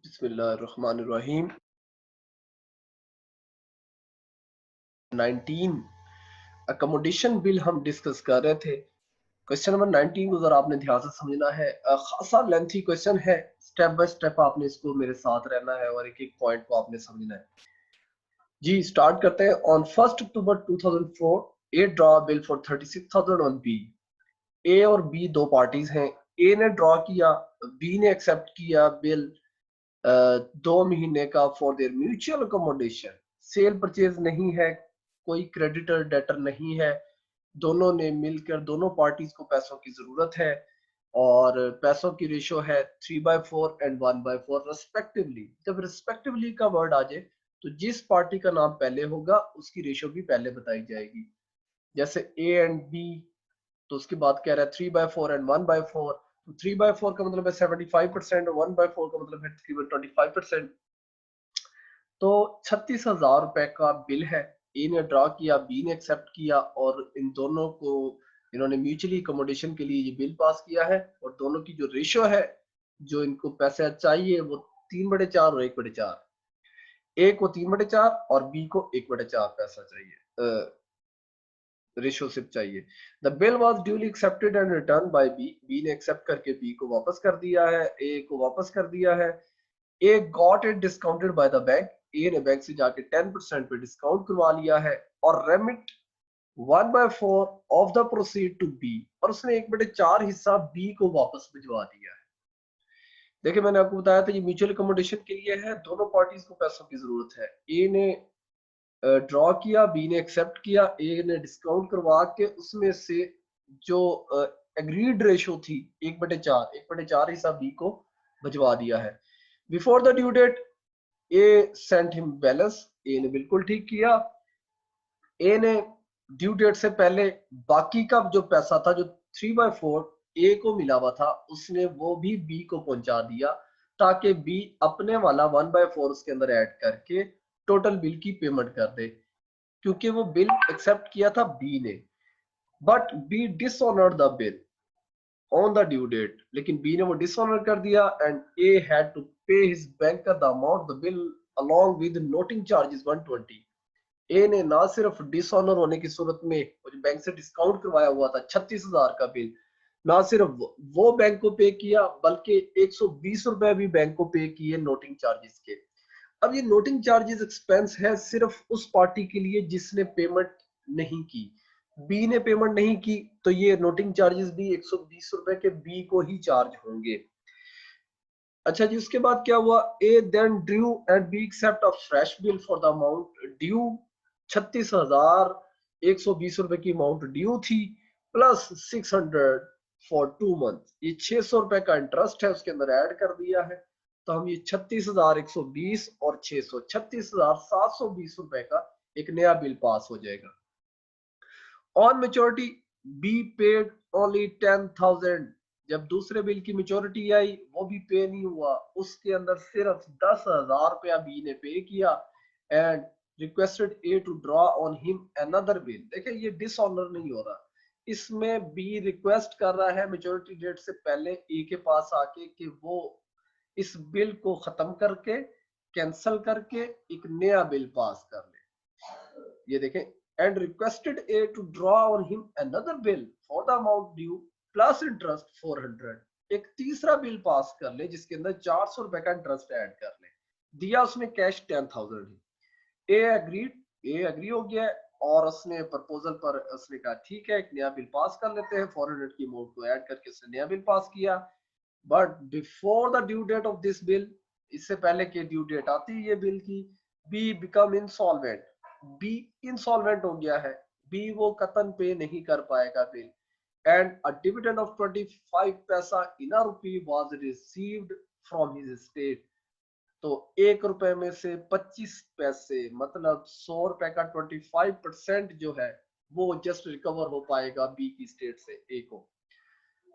बिस्मिल्लाहिर्रहमानिर्रहीम। 19 accommodation bill हम discuss कर रहे थे। क्वेश्चन नंबर 19 को जरा आपने ध्यान से समझना है। खासा लेंथी क्वेश्चन है, स्टेप बाय स्टेप आपने इसको मेरे साथ रहना है और एक एक पॉइंट को आपने समझना है। जी स्टार्ट करते हैं। On 1 October 2004 A draw bill for 36,000 on B. A और बी दो पार्टीज हैं। ए ने ड्रॉ किया, बी ने एक्सेप्ट किया बिल 2 महीने का for their mutual accommodation. Cell purchase नहीं है, कोई क्रेडिटर डेटर नहीं है, दोनों ने मिलकर दोनों पार्टीज को पैसों की जरूरत है और पैसों की रेशो है 3/4 एंड 1/4 रेस्पेक्टिवली। जब रेस्पेक्टिवली का वर्ड आ जाए तो जिस पार्टी का नाम पहले होगा उसकी रेशो भी पहले बताई जाएगी। जैसे ए एंड बी, तो उसके बाद कह रहा है 3/4 एंड 1/4। तो 3/4 का मतलब है 75% और 1/4 का मतलब है तकरीबन 25%। तो 36,000 रुपए का बिल है। ए ने ड्रॉ किया, बी ने एक्सेप्ट किया और इन दोनों को इन्होंने म्यूचुअली अकोमोडेशन के लिए ये बिल पास किया है। और दोनों की जो रेशो है, जो इनको पैसे चाहिए, वो 3/4 और 1/4। ए को 3/4 और बी को 1/4 पैसा चाहिए, रेशो सिर्फ चाहिए। The bill was duly accepted and return by B. B ने एक्सेप्ट करके बी को वापस कर दिया है, ए को वापस कर दिया है। A got it discounted by the bank. A ने बैंक से जाके 10% पे डिस्काउंट करवा लिया है और remit 1/4 of the proceed to B, और उसने 1/4 हिस्सा बी को वापस भिजवा दिया है। देखिए मैंने आपको बताया था ये म्यूचुअल अकोमोडेशन के लिए है, दोनों पार्टीज को पैसों की जरूरत है। ए ने ड्रॉ किया, बी ने एक्सेप्ट किया, ए ने डिस्काउंट करवा के उसमें से जो एग्रीड रेशो थी 1/4 हिस्सा बी को भिजवा दिया है। Before the due date A sent him balance. A ने बिल्कुल ठीक किया। ए ने ड्यू डेट से पहले बाकी का जो पैसा था, जो 3/4 ए को मिला हुआ था, उसने वो भी बी को पहुंचा दिया ताकि बी अपने वाला 1/4 उसके अंदर ऐड करके टोटल बिल की पेमेंट कर दे, क्योंकि वो बिल एक्सेप्ट किया था बी ने। But B dishonoured the bill on the due date. लेकिन बी ने वो डिसऑनर कर दिया and A had to pay his banker the amount the bill along with noting charges 120। A ने ना सिर्फ डिसऑनर होने की सूरत में जो बैंक से डिस्काउंट करवाया हुआ था 36,000 का बिल, ना सिर्फ वो बैंक को पे किया बल्कि 120 रुपए भी बैंक को पे किए नोटिंग चार्जेस के। अब ये नोटिंग चार्जेस एक्सपेंस है सिर्फ उस पार्टी के लिए जिसने पेमेंट नहीं की। बी ने पेमेंट नहीं की तो ये नोटिंग चार्जेस भी 120 रुपए के बी को ही चार्ज होंगे। अच्छा जी, उसके बाद क्या हुआ? A then due and B accept a fresh bill for the amount due. 36,120 रुपए की अमाउंट ड्यू थी, प्लस 600 फॉर 2 मंथ। ये 600 रुपए का इंटरेस्ट है उसके अंदर ऐड कर दिया है। तो हम ये 36,120 और 600, 36,720 रुपए का एक नया बिल पास हो जाएगा। On maturity be paid only 10,000। जब दूसरे बिल की मेच्योरिटी आई वो भी पे नहीं हुआ, उसके अंदर सिर्फ 10,000 रुपया बी ने पे किया and requested A to draw on him another bill. देखिए ये डिसऑनर नहीं हो रहा, इसमें बी रिक्वेस्ट कर रहा है मेच्योरिटी डेट से पहले ए के पास आके कि वो इस बिल को खत्म करके, कैंसिल करके एक नया बिल पास कर ले। ये देखें, and requested A to draw on him another bill for the amount due plus interest 400। एक तीसरा बिल पास कर ले जिसके अंदर 400 रुपए का इंटरेस्ट ऐड कर ले। दिया उसने कैश 10,000 ही। ए एग्रीड, ए एग्री हो गया और उसने प्रपोजल पर उसने कहा ठीक है एक नया बिल पास कर लेते हैं। 400 की अमाउंट को ऐड करके उसने नया बिल पास किया। But before the due date of this bill, इससे पहले कि ड्यू डेट आती है ये बिल की, B become insolvent. B insolvent हो गया है, बी वो कतन पे नहीं कर पाएगा bill. And a dividend of 25 paisa in a rupee was received from his state. तो 1 रुपए में से 25 पैसे मतलब 100 रुपए का 25% जो है वो जस्ट रिकवर हो पाएगा बी की स्टेट से ए को।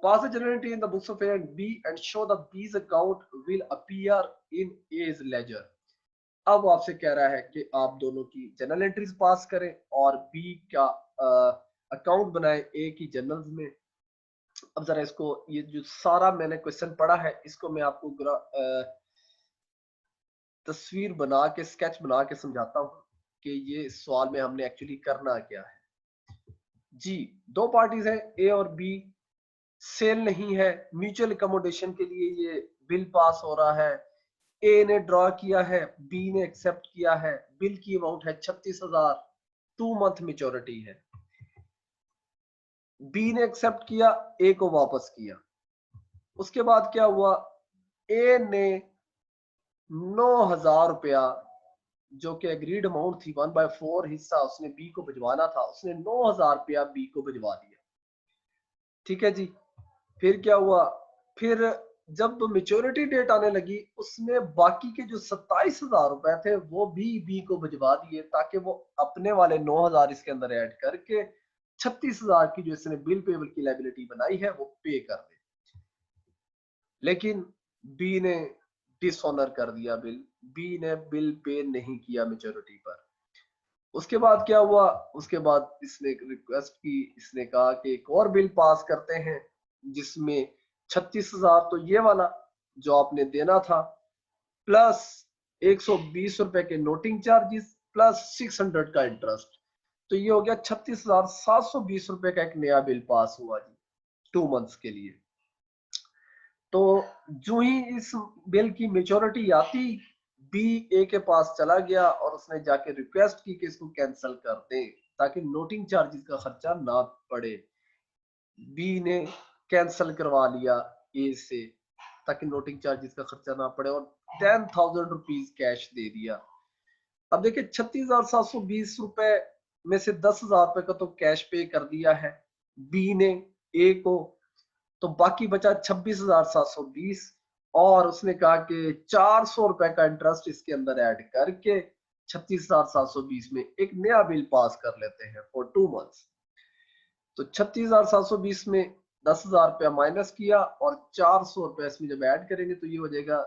Pass the journal entry in the books of A and B and show the B's account will appear in A's ledger. अब वो आपसे कह रहा है कि आप दोनों की जर्नल एंट्रीज पास करें और बी का अकाउंट बनाएं ए की जर्नल्स में। अब जरा इसको, ये जो सारा मैंने क्वेश्चन पढ़ा है इसको मैं आपको तस्वीर बना के, स्केच बना के समझाता हूँ कि ये इस सवाल में हमने एक्चुअली करना क्या है। जी, दो पार्टीज हैं ए और बी, सेल नहीं है, म्यूचुअल अकोमोडेशन के लिए ये बिल पास हो रहा है। ए ने ड्रॉ किया है, बी ने एक्सेप्ट किया है, बिल की अमाउंट है 36,000, 2 मंथ मेच्योरिटी है। बी ने एक्सेप्ट किया, ए को वापस किया। उसके बाद क्या हुआ, ए ने 9,000 रुपया जो कि एग्रीड अमाउंट थी 1/4 हिस्सा उसने बी को भिजवाना था, उसने 9,000 रुपया बी को भिजवा दिया। ठीक है जी। फिर क्या हुआ, फिर जब मेच्योरिटी डेट आने लगी उसने बाकी के जो 27,000 रुपए थे वो भी बी को भिजवा दिए, ताकि वो अपने वाले 9,000 इसके अंदर ऐड करके 36,000 की जो इसने बिल पेबल की लायबिलिटी बनाई है वो पे कर दे। लेकिन बी ने डिसऑनर कर दिया बिल, बी ने बिल पे नहीं किया मेच्योरिटी पर। उसके बाद क्या हुआ, उसके बाद इसने रिक्वेस्ट की, इसने कहा कि एक और बिल पास करते हैं जिसमें 36,000 तो ये वाला जो आपने देना था, प्लस 120 रुपए के नोटिंग चार्जेस, प्लस 600 का इंटरेस्ट, तो ये हो गया 36,720 रुपए का एक नया बिल पास हुआ जी 2 मंथ्स के लिए। तो जो ही इस बिल की मेच्योरिटी आती, बी ए के पास चला गया और उसने जाके रिक्वेस्ट की कि इसको कैंसिल कर दे ताकि नोटिंग चार्जेस का खर्चा ना पड़े। बी ने कैंसिल करवा लिया ए से ताकि नोटिंग चार्जेस का खर्चा ना पड़े और 10,000 रुपीज कैश दे दिया। अब देखिए 36,720 रुपए में से 10,000 रुपए का तो कैश पे कर दिया है बी ने ए को, तो बाकी बचा 26,720 और उसने कहा कि 400 रुपए का इंटरेस्ट इसके अंदर ऐड करके 36,720 में एक नया बिल पास कर लेते हैं फॉर 2 मंथ्स। तो 36,720 में 10,000 रुपया माइनस किया और 400 रुपया इसमें जब ऐड करेंगे तो ये हो जाएगा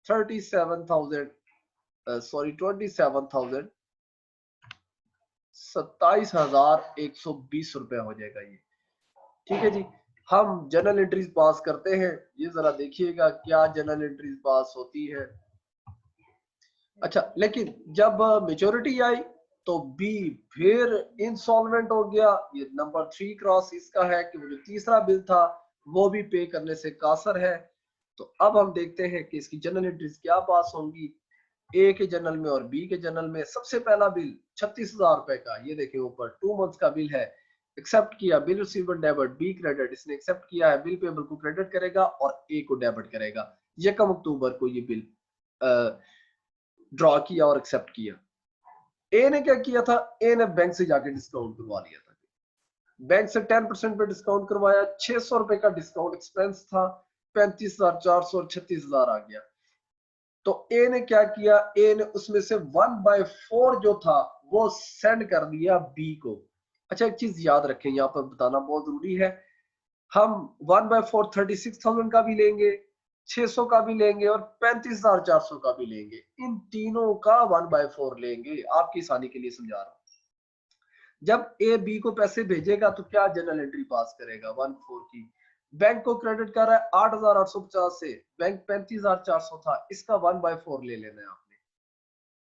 27,000 27,120 रुपया हो जाएगा ये। ठीक है जी। हम जनरल एंट्रीज पास करते हैं, ये जरा देखिएगा क्या जनरल एंट्रीज पास होती है। अच्छा, लेकिन जब मेच्योरिटी आई तो बी फिर इंसॉल्वेंट हो गया। ये नंबर 3 क्रॉस इसका है कि वो जो तीसरा बिल था वो भी पे करने से कासर है। तो अब हम देखते हैं कि इसकी जनरल एंट्रीज क्या पास होंगी ए के जनरल में और बी के जनरल में। सबसे पहला बिल 36,000 रुपए का, ये देखिए ऊपर 2 मंथ्स का बिल है, एक्सेप्ट किया, bill receivable debit, B credit, इसने एक्सेप्ट किया है, बिल पेबल को क्रेडिट करेगा और ए को डेबिट करेगा। 1 अक्टूबर को ये बिल ड्रॉ किया और एक्सेप्ट किया। ए ने क्या किया था, ए ने बैंक से जाके डिस्काउंट करवा लिया था, बैंक से 10% पे डिस्काउंट करवाया, 600 रुपए का डिस्काउंट एक्सपेंस था, 35,400 और 36,000 आ गया। तो ए ने क्या किया, ए ने उसमें से 1/4 जो था वो सेंड कर दिया बी को। अच्छा, एक चीज याद रखें, यहाँ पर बताना बहुत जरूरी है, हम 1/4 36,000 का भी लेंगे, 600 का भी लेंगे और 35,400 का भी लेंगे। इन तीनों का 1/4 लेंगे, आपकी आसानी के लिए समझा रहा हूं। जब ए बी को पैसे भेजेगा तो क्या जनरल एंट्री पास करेगा 1/4 की, बैंक को क्रेडिट कर रहा है 8,850 से, बैंक 35,400 था, इसका 1/4 ले लेना है आपने।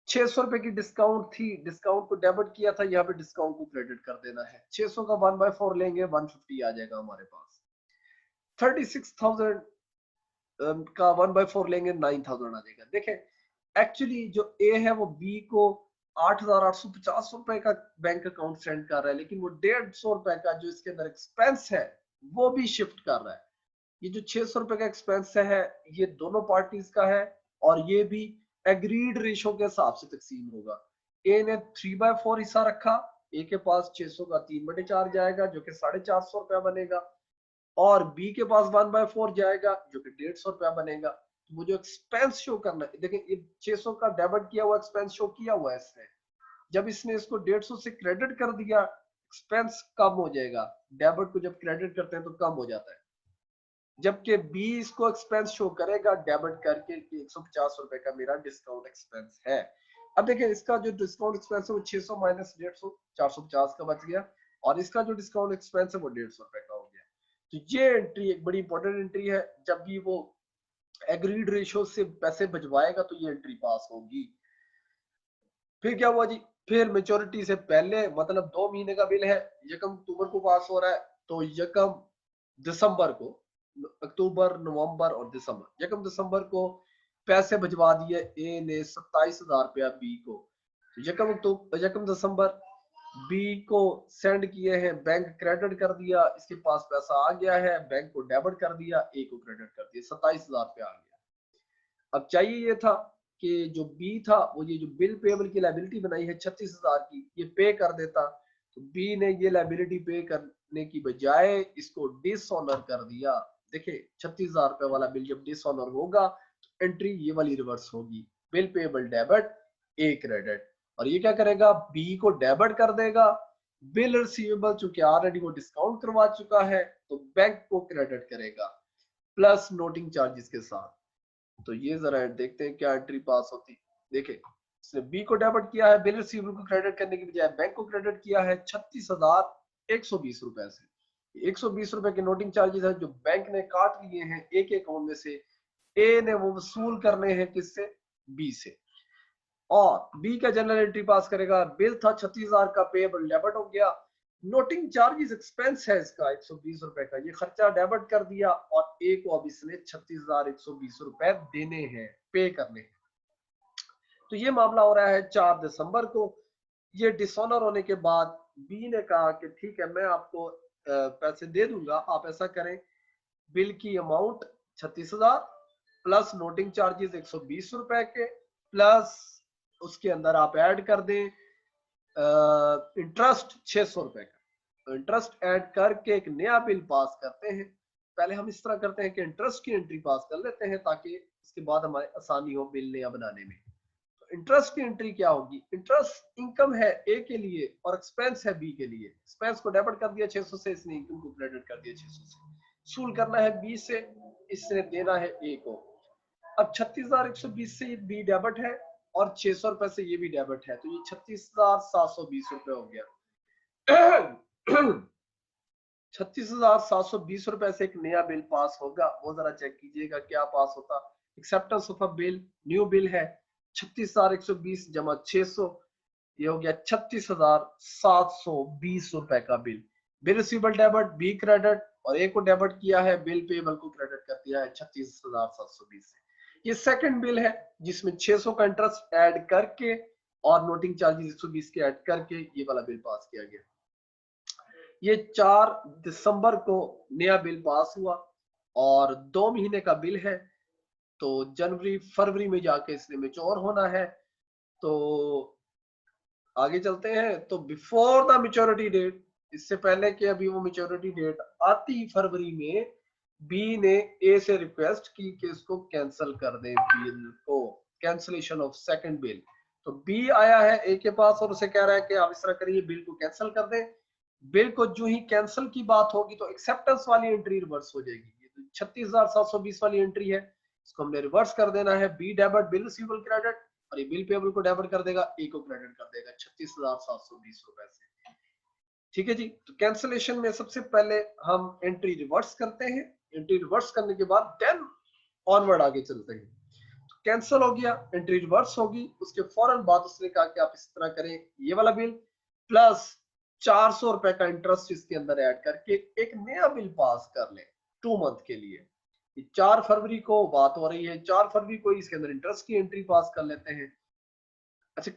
600 रुपए की डिस्काउंट थी, डिस्काउंट को डेबिट किया था, यहाँ पे डिस्काउंट को क्रेडिट कर देना है। 600 का 1/4 लेंगे, 150 आ जाएगा हमारे पास। 36,000 का 1/4 लेंगे, 9,000 आ जाएगा। देखें एक्चुअली जो ए है वो बी को 8,850 रुपए का बैंक अकाउंट सेंड कर रहा है, लेकिन वो 150 रुपए का जो इसके अंदर एक्सपेंस है वो भी शिफ्ट कर रहा है। ये जो 600 रुपए का एक्सपेंस है ये दोनों पार्टीज का है और ये भी एग्रीड रेशो के हिसाब से तकसीम होगा। ए ने 3/4 हिस्सा रखा, ए के पास 600 का 3/4 जाएगा जो कि 450 रुपया बनेगा, और बी के पास 1/4 जाएगा जो कि 150 रुपया बनेगा। तो वो जो एक्सपेंस शो करना है, देखिए ये 600 का डेबिट किया हुआ एक्सपेंस शो किया हुआ है इसने, जब इसने इसको 150 से क्रेडिट कर दिया एक्सपेंस कम हो जाएगा, डेबिट को जब क्रेडिट करते हैं तो कम हो जाता है, जबकि बी इसको एक्सपेंस शो करेगा डेबिट करके कि 150 रुपए का मेरा डिस्काउंट एक्सपेंस है। अब देखिए इसका जो डिस्काउंट एक्सपेंस है वो 600 माइनस 150, 450 का बच गया, और इसका जो डिस्काउंट एक्सपेंस है वो 150 रुपए का हो गया। तो ये एंट्री एक बड़ी इंपॉर्टेंट एंट्री है। जब भी वो एग्रीड रेशियो से पैसे बचवाएगा तो ये एंट्री पास होगी। फिर क्या हुआ जी, फिर मेच्योरिटी से पहले मतलब 2 महीने का बिल है, यकम अक्टूबर को पास हो रहा है, तो यकम दिसंबर को, अक्टूबर नवंबर और दिसंबर, यकम दिसंबर को पैसे भिजवा दिए ए ने 27,000 रुपया बी को, यकम अक्टूबर यकम दिसंबर बी को सेंड किए हैं, बैंक क्रेडिट कर दिया, इसके पास पैसा आ गया है, बैंक को डेबिट कर दिया, ए को क्रेडिट कर दिया, 27,000 रुपया आ गया। अब चाहिए ये था कि जो बी था वो ये जो बिल पेबल की लाइबिलिटी बनाई है 36,000 की, ये पे कर देता, तो बी ने ये लाइबिलिटी पे करने की बजाय इसको डिसऑनर कर दिया। देखिए 36,000 रुपए वाला बिल जब डिसऑनर होगा तो एंट्री ये वाली रिवर्स होगी, bill payable debit, a credit, और ये क्या करेगा, बी को डेबिट कर देगा, बिल रिसीवेबल चूंकि ऑलरेडी वो डिस्काउंट करवा चुका है तो बैंक को क्रेडिट करेगा प्लस नोटिंग चार्जेस के साथ। तो ये जरा देखते हैं क्या एंट्री पास होती। देखिए इसने बी को डेबिट किया है, बिल रिसीवेबल को क्रेडिट करने की बजाय बैंक को क्रेडिट किया है 36,120 रुपए से। 120 रुपए के नोटिंग चार्जेस है जो बैंक ने काट लिए हैं एक अकाउंट में से, ए ने वो वसूल करने हैं किससे, बी से, और बी का जनरल एंट्री पास करेगा, बिल था 36,000 का, पेएबल डेबिट हो गया, नोटिंग चार्जेस एक्सपेंस है इसका 120 रुपए का, ये खर्चा डेबिट कर दिया, और ए को अब इसने 36,120 रुपए देने हैं, पे करने हैं। तो ये मामला हो रहा है 4 दिसंबर को। ये डिसऑनर होने के बाद बी ने कहा कि ठीक है मैं आपको पैसे दे दूंगा, आप ऐसा करें, बिल की अमाउंट 36,000 प्लस नोटिंग चार्जेस 120 रुपए के, प्लस उसके अंदर आप ऐड कर दें इंटरेस्ट 600 रुपए का, इंटरेस्ट ऐड करके एक नया बिल पास करते हैं। पहले हम इस तरह करते हैं कि इंटरेस्ट की एंट्री पास कर लेते हैं ताकि उसके बाद हमारे आसानी हो बिल नया बनाने में। तो इंटरेस्ट की एंट्री क्या होगी, इंटरेस्ट इनकम है ए के लिए और एक्सपेंस है बी के लिए, एक्सपेंस को डेबिट कर दिया 600 से, इसने इनकम को क्रेडिट कर दिया 600 से, वसूल करना है बी से, इसने देना है ए को। अब 36,120 से ये बी डेबिट है और 600 रुपए से ये भी डेबिट है, तो ये 36,720 रुपए हो गया। 36,720 रुपए से एक नया बिल पास होगा, वो जरा चेक कीजिएगा क्या पास होता। Acceptance of a bill, new bill है 36,120 जमा 600, ये हो गया 36,720 रुपए का bill. Bill receivable debit, B credit, और ए को डेबिट किया है, बिल पेबल को क्रेडिट कर दिया है 36,720 से। ये सेकंड बिल है जिसमें 600 का इंटरेस्ट ऐड करके और नोटिंग चार्जेस 120 के ऐड करके ये वाला बिल पास किया गया। ये 4 दिसंबर को नया बिल पास हुआ और 2 महीने का बिल है, तो जनवरी फरवरी में जाके इसने मेच्योर होना है। तो आगे चलते हैं, तो बिफोर द मेच्योरिटी डेट, इससे पहले कि अभी वो मेच्योरिटी डेट आती फरवरी में, बी ने ए से रिक्वेस्ट की कि इसको कैंसिल कर दे बिल को, कैंसिलेशन ऑफ सेकंड बिल। तो बी आया है ए के पास और उसे कह रहा है कि आप इस तरह करिए, बिल को कैंसिल कर दें। बिल को जो ही कैंसिल की बात होगी तो एक्सेप्टेंस वाली एंट्री रिवर्स हो जाएगी, ये तो 36,720 वाली एंट्री है, इसको हमने रिवर्स कर देना है, B debit bill receivable credit, और ये बिल पेबल को डेबिट कर देगा, ए को क्रेडिट कर देगा 36,720 रुपए से। ठीक है जी, तो कैंसिलेशन में सबसे पहले हम एंट्री रिवर्स करते हैं, एंट्री रिवर्स करने के बाद देन ऑनवर्ड आगे चलते हैं। तो कैंसिल हो गया, एंट्री रिवर्स होगी, उसके फौरन बाद उसने कहा कि आप इस तरह करें, ये वाला बिल प्लस 400 रुपए का इंटरेस्ट इसके अंदर ऐड करके एक नया बिल पास कर ले 2 मंथ के लिए। 4 फरवरी को बात हो रही है, 4 फरवरी को इसके अंदर इंटरेस्ट की एंट्री पास कर लेते हैं। अच्छा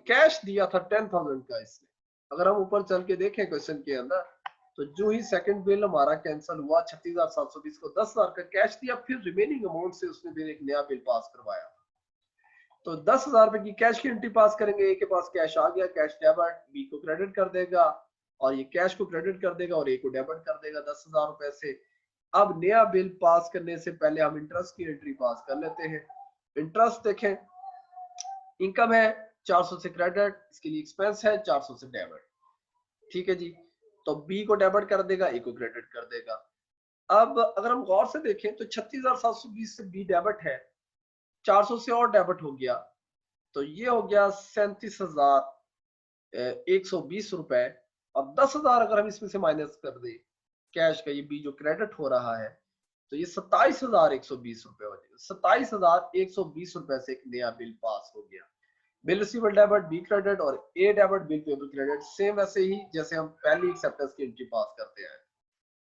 कैश दिया था 10,000 का इसने। अगर हम ऊपर चल के देखें क्वेश्चन के अंदर, तो जो ही सेकंड बिल हमारा कैंसिल हुआ 36,720 को 10,000 का कैश दिया, फिर रिमेनिंग अमाउंट से उसने फिर एक नया बिल पास करवाया। तो 10,000 रुपए की कैश की एंट्री पास करेंगे, ए के पास कैश आ गया, कैश डेबिट, बी को क्रेडिट कर देगा और ये कैश को क्रेडिट कर देगा और ए को डेबिट कर देगा 10,000 रुपए से। अब नया बिल पास करने से पहले हम इंटरेस्ट की एंट्री पास कर लेते हैं। इंटरेस्ट देखें, इनकम है 400 से क्रेडिट, इसके लिए एक्सपेंस है 400 से डेबिट। ठीक है जी, तो बी को डेबिट कर देगा, ए को क्रेडिट कर देगा। अब अगर हम गौर से देखें तो 36,720 से बी डेबिट है, 400 से और डेबिट हो गया, तो ये हो गया 37,120 रुपए, और 10,000 अगर हम इसमें से माइनस कर दें कैश का, ये बी जो क्रेडिट हो रहा है, तो ये 27,120 रुपए हो जाएगा। 27,120 रुपए से एक नया बिल पास हो गया। Bill receivable debit, B credit और A debit, bill payable credit, same ऐसे ही जैसे हम पहली एक्सेप्टेंस की एंट्री पास करते हैं।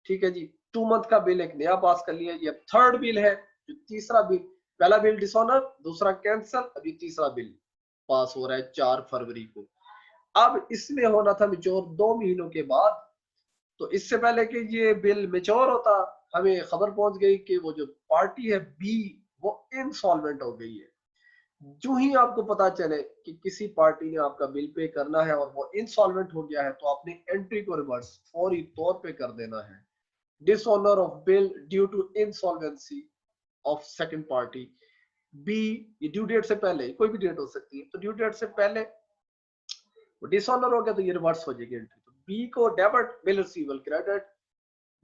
ठीक है जी, 2 मंथ का बिल एक नया पास कर लिया। ये थर्ड बिल है, जो तीसरा बिल, पहला बिल डिसऑनर, दूसरा कैंसल, अभी तीसरा बिल पास हो रहा है 4 फरवरी को। अब इसमें होना था मैच्योर 2 महीनों के बाद। तो इससे पहले कि ये बिल मैच्योर होता, हमें खबर पहुंच गई कि वो जो पार्टी है बी, वो इंसॉल्वेंट हो गई है। जो ही आपको पता चले कि किसी पार्टी ने आपका बिल पे करना है और वो इंसॉल्वेंट हो गया है, तो आपने एंट्री को रिवर्स फौरी तौर पे कर देना है। Dishonour of bill due to insolvency of second party. B, ये ड्यू डेट से पहले, कोई भी डेट हो सकती है, तो ड्यू डेट से पहले डिसऑनर हो गया तो ये रिवर्स हो जाएगी एंट्री। तो बी को debit bill receivable credit,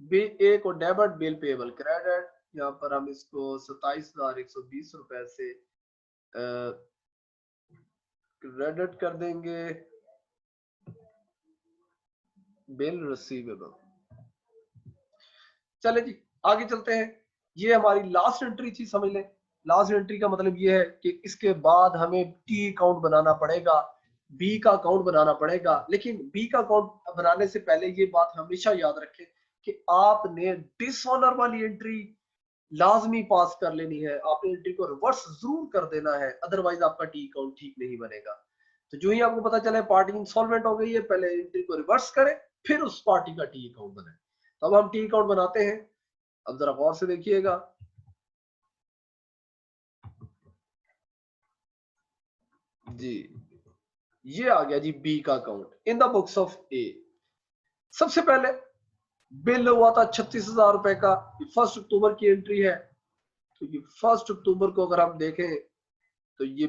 B A को डेबिट बिल पेबल क्रेडिट। यहाँ पर हम इसको 27,120 रुपए से क्रेडिट कर देंगे बिल रिसीवेबल। चले जी आगे चलते हैं। ये हमारी लास्ट एंट्री थी, समझ लें। लास्ट एंट्री का मतलब ये है कि इसके बाद हमें टी अकाउंट बनाना पड़ेगा, बी का अकाउंट बनाना पड़ेगा। लेकिन बी का अकाउंट बनाने से पहले ये बात हमेशा याद रखें कि आपने डिसऑनर वाली एंट्री लाजमी पास कर लेनी है। आपने एंट्री को रिवर्स जरूर कर देना है, अदरवाइज आपका टी अकाउंट ठीक नहीं बनेगा। तो जो ही आपको पता चले पार्टी इंसॉल्वेंट हो गई है, पहले एंट्री को रिवर्स करें, फिर उस पार्टी का टी अकाउंट बनाए। तो अब हम टी अकाउंट बनाते हैं। अब जरा गौर से देखिएगा। जी, ये आ गया जी बी का account in the books of A. सबसे पहले बिल हुआ था 36,000 रुपए का, 1 अक्टूबर की एंट्री है। तो ये 1 अक्टूबर को अगर हम देखें तो ये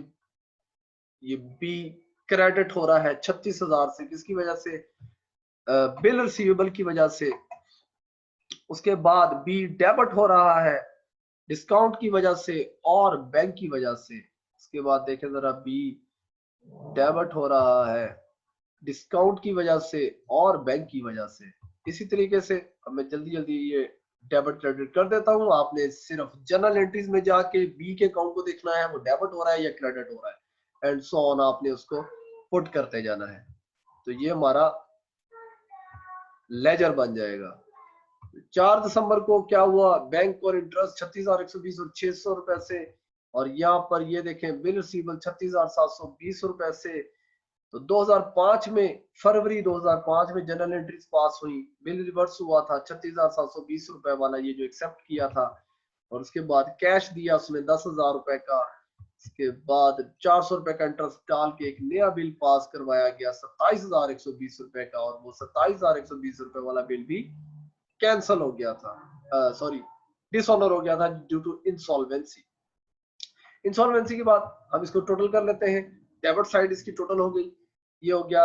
बी क्रेडिट हो रहा है 36,000 से, किसकी वजह से? बिल रिसीवेबल की वजह से। उसके बाद बी डेबिट हो रहा है डिस्काउंट की वजह से और बैंक की वजह से। उसके बाद देखें जरा, बी डेबिट हो रहा है डिस्काउंट की वजह से और बैंक की वजह से। इसी तरीके से अब मैं जल्दी जल्दी ये डेबिट क्रेडिट कर देता हूं। आपने सिर्फ जनरल एंट्रीज में जाके बी के अकाउंट को देखना है, वो डेबिट हो रहा है या क्रेडिट हो रहा है, एंड सो ऑन आपने उसको पुट करते जाना है। तो ये हमारा लेजर बन जाएगा। 4 दिसंबर को क्या हुआ? बैंक और इंटरेस्ट 36,120 और 600 रुपए से। और यहाँ पर ये देखें बिल रिसीवेबल 36,720 रुपए से। तो 2005 में, फरवरी 2005 में जनरल एंट्रीज पास हुई, बिल रिवर्स हुआ था 36,720 रुपए वाला, ये जो एक्सेप्ट किया था। और उसके बाद कैश दिया उसमें 10,000 रुपए का। इसके बाद 400 रुपए का इंटरेस्ट डाल के एक नया बिल पास करवाया गया 27,120 रुपए का, और वो 27,120 रुपए वाला बिल भी कैंसल हो गया था, सॉरी डिसऑनर हो गया था ड्यू टू इंसॉल्वेंसी। इंसॉल्वेंसी के बाद हम इसको टोटल कर लेते हैं। डेबिट साइड इसकी टोटल हो गई, ये हो गया,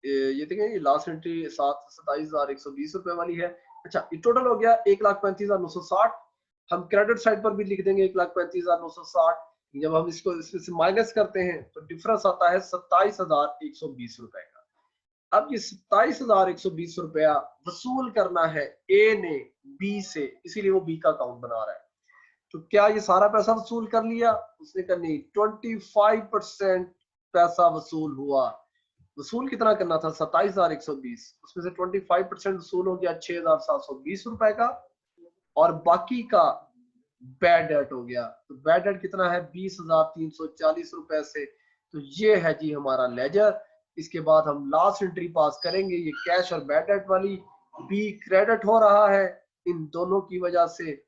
ये देखें ये लास्ट एंट्री 27,120 रुपए वाली है। अच्छा, ये टोटल हो गया 1,35,960। हम क्रेडिट साइड पर भी लिख देंगे 1,35,960। जब हम इसको इसमें से माइनस करते हैं तो डिफरेंस आता है 27,120 रुपए का। अब ये 27,120 रुपया वसूल करना है ए ने बी से, इसीलिए वो बी का अकाउंट बना रहा है। तो क्या ये सारा पैसा वसूल कर लिया? उसने कहा नहीं, 25% पैसा वसूल हुआ। वसूल कितना करना था? 27,120, उसमें से 25% वसूल हो गया 6,720 रुपए का, और बाकी का बैड डेट हो गया। तो बैड डेट कितना है? 20,340 रुपए से। तो ये है जी हमारा लेजर। इसके बाद हम लास्ट एंट्री पास करेंगे, ये कैश और बैड डेट वाली। बी क्रेडिट हो रहा है इन दोनों की वजह से।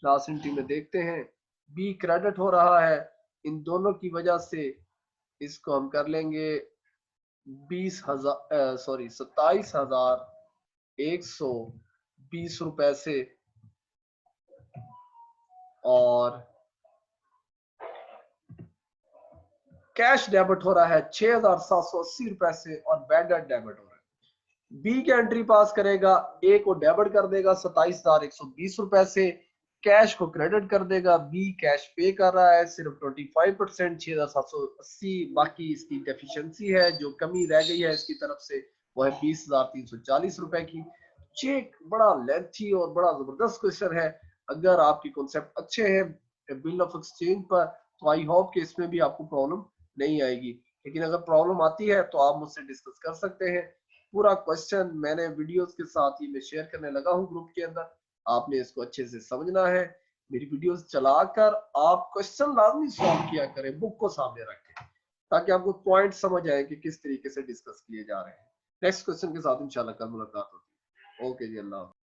लास्ट एंट्री में देखते हैं, बी क्रेडिट हो रहा है इन दोनों की वजह से। इसको हम कर लेंगे 27,120 रुपए से, और कैश डेबिट हो रहा है 6,780 रुपए से, और बैड डेट डेबिट हो रहा है। बी के एंट्री पास करेगा, ए को डेबिट कर देगा 27,120 रुपए से, कैश को क्रेडिट कर देगा। बी कैश पे कर रहा है सिर्फ 25%, 6,780। बाकी इसकी डेफिशिएंसी है, जो कमी रह गई है इसकी तरफ से, वो है 20,340 रुपए की। ये एक बड़ा लेंथी और बड़ा जबरदस्त क्वेश्चन है। अगर आपके कॉन्सेप्ट अच्छे हैं बिल ऑफ एक्सचेंज पर, तो आई होप कि इसमें भी आपको प्रॉब्लम नहीं आएगी। लेकिन अगर प्रॉब्लम आती है तो आप मुझसे डिस्कस कर सकते हैं। पूरा क्वेश्चन मैंने वीडियोस के साथ ही मैं शेयर करने लगा हूँ ग्रुप के अंदर, आपने इसको अच्छे से समझना है। मेरी वीडियोस चलाकर आप क्वेश्चन लाजमी सॉल्व किया करें, बुक को सामने रखें, ताकि आपको पॉइंट समझ आए कि किस तरीके से डिस्कस किए जा रहे हैं। नेक्स्ट क्वेश्चन के साथ इंशाल्लाह कल मुलाकात होगी। ओके जी, अल्लाह।